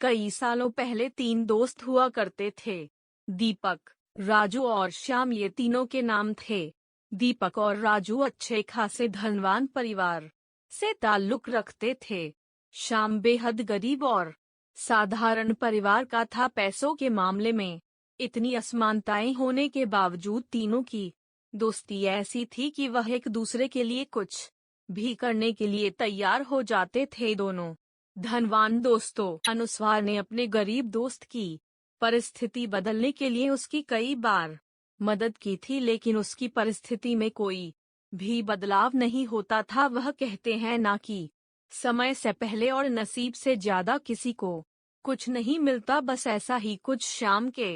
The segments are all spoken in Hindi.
कई सालों पहले तीन दोस्त हुआ करते थे। दीपक, राजू और श्याम, ये तीनों के नाम थे। दीपक और राजू अच्छे खासे धनवान परिवार से ताल्लुक रखते थे। श्याम बेहद गरीब और साधारण परिवार का था। पैसों के मामले में इतनी असमानताएं होने के बावजूद तीनों की दोस्ती ऐसी थी कि वह एक दूसरे के लिए कुछ भी करने के लिए तैयार हो जाते थे। दोनों धनवान दोस्तों अनुस्वार ने अपने गरीब दोस्त की परिस्थिति बदलने के लिए उसकी कई बार मदद की थी, लेकिन उसकी परिस्थिति में कोई भी बदलाव नहीं होता था। वह कहते हैं ना कि समय से पहले और नसीब से ज्यादा किसी को कुछ नहीं मिलता। बस ऐसा ही कुछ श्याम के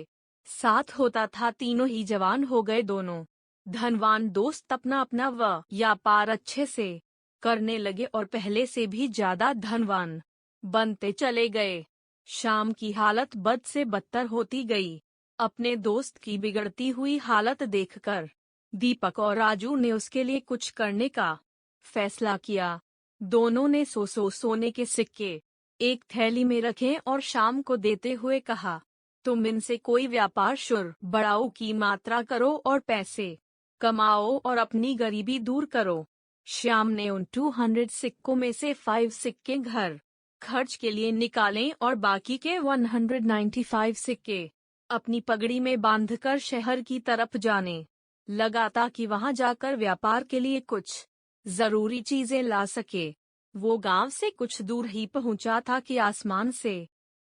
साथ होता था। तीनों ही जवान हो गए। दोनों धनवान दोस्त अपना अपना व्यापार अच्छे से करने लगे और पहले से भी ज्यादा धनवान बनते चले गए। श्याम की हालत बद से बदतर होती गई। अपने दोस्त की बिगड़ती हुई हालत देखकर दीपक और राजू ने उसके लिए कुछ करने का फैसला किया। दोनों ने सौ सोने के सिक्के एक थैली में रखे और श्याम को देते हुए कहा, तुम इनसे कोई व्यापार शुरू बढ़ाओ की मात्रा करो और पैसे कमाओ और अपनी गरीबी दूर करो। श्याम ने उन 200 सिक्कों में से 5 सिक्के घर खर्च के लिए निकालें और बाकी के 195 सिक्के अपनी पगड़ी में बांधकर शहर की तरफ जाने लगा ताकि वहां जाकर व्यापार के लिए कुछ जरूरी चीजें ला सके। वो गांव से कुछ दूर ही पहुंचा था कि आसमान से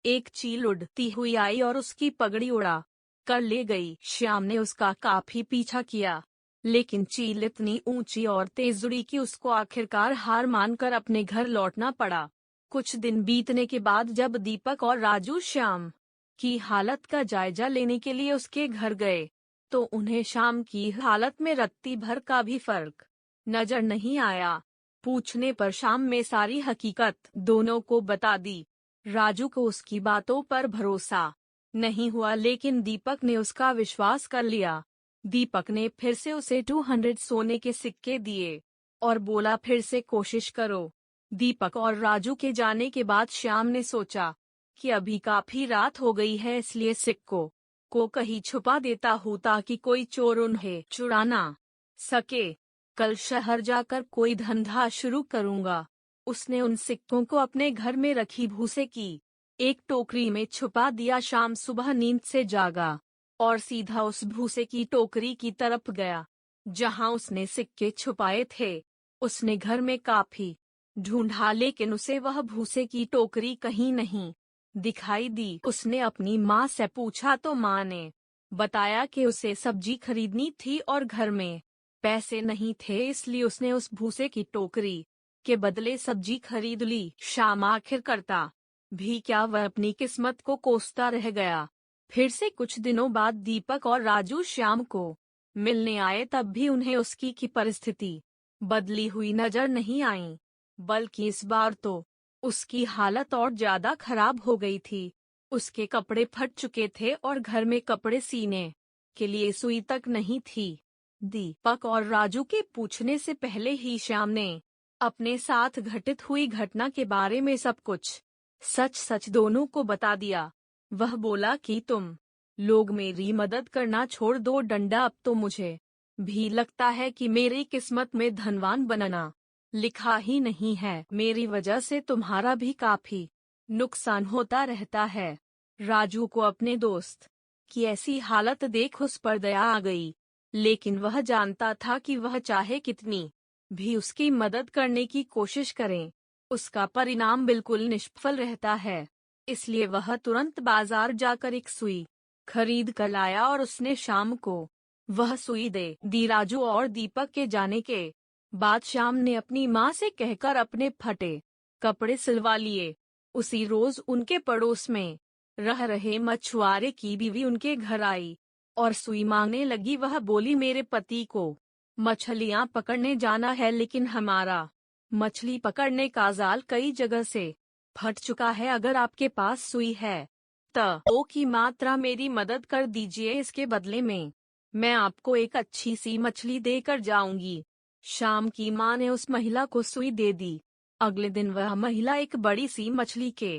एक चील उड़ती हुई आई और उसकी पगड़ी उड़ा कर ले गई। श्याम ने उसका काफी पीछा किया, लेकिन चील इतनी ऊंची और तेज उड़ी कि उसको आखिरकार हार मानकर अपने घर लौटना पड़ा। कुछ दिन बीतने के बाद जब दीपक और राजू श्याम की हालत का जायजा लेने के लिए उसके घर गए, तो उन्हें श्याम की हालत में रत्ती भर का भी फर्क नजर नहीं आया। पूछने पर श्याम में सारी हकीकत दोनों को बता दी। राजू को उसकी बातों पर भरोसा नहीं हुआ, लेकिन दीपक ने उसका विश्वास कर लिया। दीपक ने फिर से उसे 200 सोने के सिक्के दिए और बोला, फिर से कोशिश करो। दीपक और राजू के जाने के बाद श्याम ने सोचा कि अभी काफी रात हो गई है, इसलिए सिक्कों को कहीं छुपा देता हूँ ताकि कोई चोर उन्हें चुरा ना सके। कल शहर जाकर कोई धंधा शुरू करूँगा। उसने उन सिक्कों को अपने घर में रखी भूसे की एक टोकरी में छुपा दिया। शाम सुबह नींद से जागा और सीधा उस भूसे की टोकरी की तरफ गया जहां उसने सिक्के छुपाए थे। उसने घर में काफी ढूंढा, लेकिन उसे वह भूसे की टोकरी कहीं नहीं दिखाई दी। उसने अपनी माँ से पूछा तो माँ ने बताया कि उसे सब्जी खरीदनी थी और घर में पैसे नहीं थे, इसलिए उसने उस भूसे की टोकरी के बदले सब्जी खरीद ली। शाम आखिर करता भी क्या, वह अपनी किस्मत को कोसता रह गया। फिर से कुछ दिनों बाद दीपक और राजू श्याम को मिलने आए, तब भी उन्हें उसकी की परिस्थिति बदली हुई नजर नहीं आई, बल्कि इस बार तो उसकी हालत और ज्यादा खराब हो गई थी। उसके कपड़े फट चुके थे और घर में कपड़े सीने के लिए सुई तक नहीं थी। दीपक और राजू के पूछने से पहले ही श्याम ने अपने साथ घटित हुई घटना के बारे में सब कुछ सच सच दोनों को बता दिया। वह बोला कि तुम लोग मेरी मदद करना छोड़ दो डंडा, अब तो मुझे भी लगता है कि मेरी किस्मत में धनवान बनना लिखा ही नहीं है। मेरी वजह से तुम्हारा भी काफी नुकसान होता रहता है। राजू को अपने दोस्त की ऐसी हालत देख उस पर दया आ गई, लेकिन वह जानता था कि वह चाहे कितनी भी उसकी मदद करने की कोशिश करें, उसका परिणाम बिल्कुल निष्फल रहता है। इसलिए वह तुरंत बाजार जाकर एक सुई खरीद कर लाया और उसने शाम को वह सुई दे दी। राजू और दीपक के जाने के बाद शाम ने अपनी माँ से कहकर अपने फटे कपड़े सिलवा लिए। उसी रोज उनके पड़ोस में रह रहे मछुआरे की बीवी उनके घर आई और सुई मांगने लगी। वह बोली, मेरे पति को मछलियाँ पकड़ने जाना है, लेकिन हमारा मछली पकड़ने का जाल कई जगह से फट चुका है। अगर आपके पास सुई है तो की मात्रा मेरी मदद कर दीजिए, इसके बदले में मैं आपको एक अच्छी सी मछली देकर जाऊंगी। शाम की माँ ने उस महिला को सुई दे दी। अगले दिन वह महिला एक बड़ी सी मछली के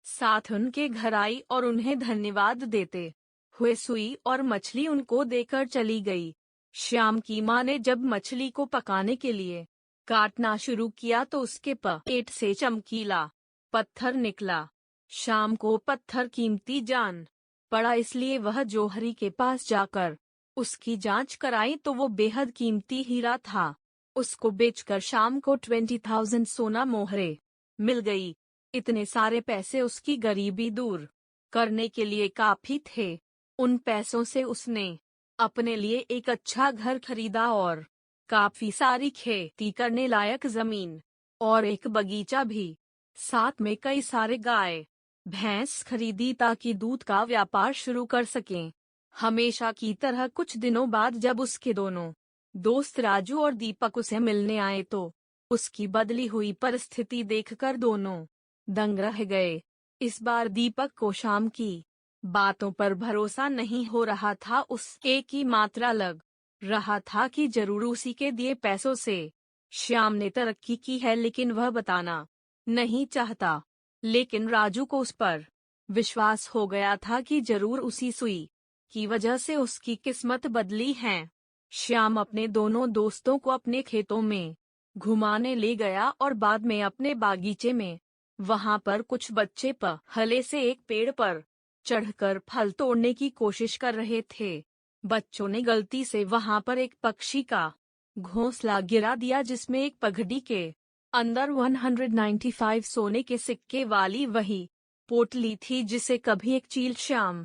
साथ उनके घर आई और उन्हें धन्यवाद देते हुए सुई और मछली उनको देकर चली गई। श्याम की माँ ने जब मछली को पकाने के लिए काटना शुरू किया तो उसके पेट से चमकीला पत्थर निकला। श्याम को पत्थर कीमती जान पड़ा, इसलिए वह जौहरी के पास जाकर उसकी जांच कराई तो वो बेहद कीमती हीरा था। उसको बेचकर श्याम को 20,000 सोना मोहरे मिल गई। इतने सारे पैसे उसकी गरीबी दूर करने के लिए काफी थे। उन पैसों से उसने अपने लिए एक अच्छा घर खरीदा और काफी सारी खेती करने लायक जमीन और एक बगीचा भी, साथ में कई सारे गाय भैंस खरीदी ताकि दूध का व्यापार शुरू कर सकें। हमेशा की तरह कुछ दिनों बाद जब उसके दोनों दोस्त राजू और दीपक उसे मिलने आए तो उसकी बदली हुई परिस्थिति देखकर दोनों दंग रह गए। इस बार दीपक को श्याम की बातों पर भरोसा नहीं हो रहा था। उसके की मात्रा लग रहा था कि जरूर उसी के दिए पैसों से श्याम ने तरक्की की है, लेकिन वह बताना नहीं चाहता। लेकिन राजू को उस पर विश्वास हो गया था कि जरूर उसी सुई की वजह से उसकी किस्मत बदली है। श्याम अपने दोनों दोस्तों को अपने खेतों में घुमाने ले गया और बाद में अपने बागीचे में। वहां पर कुछ बच्चे हले से एक पेड़ पर चढ़कर फल तोड़ने की कोशिश कर रहे थे। बच्चों ने गलती से वहां पर एक पक्षी का घोंसला गिरा दिया जिसमें एक पगड़ी के अंदर 195 सोने के सिक्के वाली वही पोटली थी जिसे कभी एक चील श्याम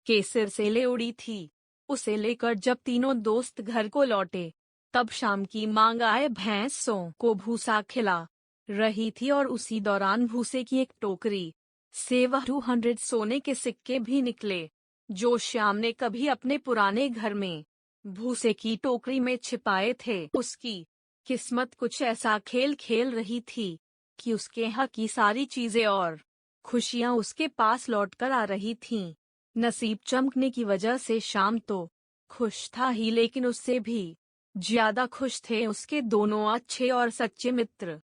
के सिर से ले उड़ी थी। उसे लेकर जब तीनों दोस्त घर को लौटे तब शाम की मां गाय भैंसों को भूसा खिला रही थी और उसी दौरान भूसे की एक टोकरी से वह 200 सोने के सिक्के भी निकले जो श्याम ने कभी अपने पुराने घर में भूसे की टोकरी में छिपाए थे। उसकी किस्मत कुछ ऐसा खेल खेल रही थी कि उसके यहाँ की सारी चीजें और खुशियां उसके पास लौटकर आ रही थीं। नसीब चमकने की वजह से श्याम तो खुश था ही, लेकिन उससे भी ज्यादा खुश थे उसके दोनों अच्छे और सच्चे मित्र।